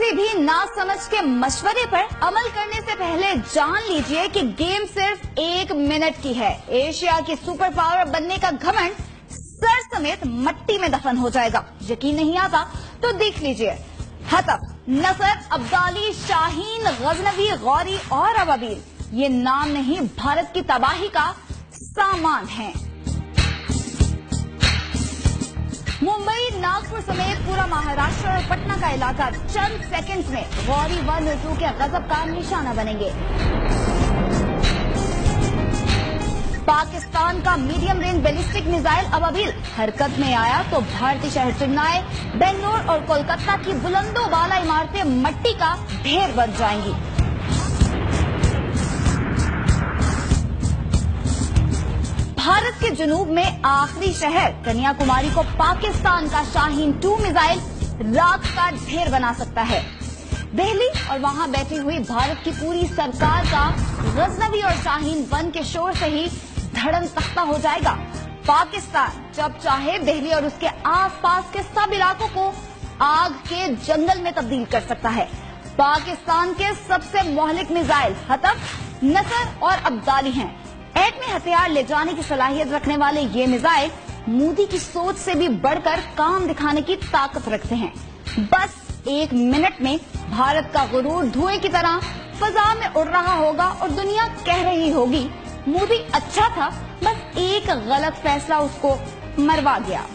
किसी भी नासमझ के मशवरे पर अमल करने से पहले जान लीजिए कि गेम सिर्फ 1 मिनट की है। एशिया की सुपर पावर बनने का घमंड सर समेत मट्टी में दफन हो जाएगा। यकीन नहीं आता तो देख लीजिए। हतफ, नसर, अब्दाली, शाहीन, गजनवी, गौरी और अबाबील, ये नाम नहीं भारत की तबाही का सामान है। मुंबई, नागपुर समेत पूरा महाराष्ट्र और पटना का इलाका चंद सेकंड्स में गौरी व मिर्जू के गजब का निशाना बनेंगे। पाकिस्तान का medium range ballistic missile Ababeel हरकत में आया तो भारतीय शहर चेन्नई, बेंगलोर और कोलकाता की बुलंदों वाला इमारतें मट्टी का ढेर बन जाएंगी। भारत के जुनूब में आखिरी शहर कन्याकुमारी को पाकिस्तान का शाहीन 2 मिसाइल राख का ढेर बना सकता है। दिल्ली और वहां बैठी हुई भारत की पूरी सरकार का गजनवी और शाहीन 1 के शोर से ही धड़न तख्ता हो जाएगा। पाकिस्तान जब चाहे दिल्ली और उसके आसपास के सब इलाकों को आग के जंगल में तब्दील कर सकता है। पाकिस्तान के सबसे मोहलिक मिसाइल हतफ, नसर और अब्दाली हैं। एटमी हथियार ले जाने की सलाहियत रखने वाले ये मिसाइल मोदी की सोच से भी बढ़कर काम दिखाने की ताकत रखते हैं। बस 1 मिनट में भारत का गुरूर धुएं की तरह फजा में उड़ रहा होगा और दुनिया कह रही होगी मोदी अच्छा था, बस एक गलत फैसला उसको मरवा गया।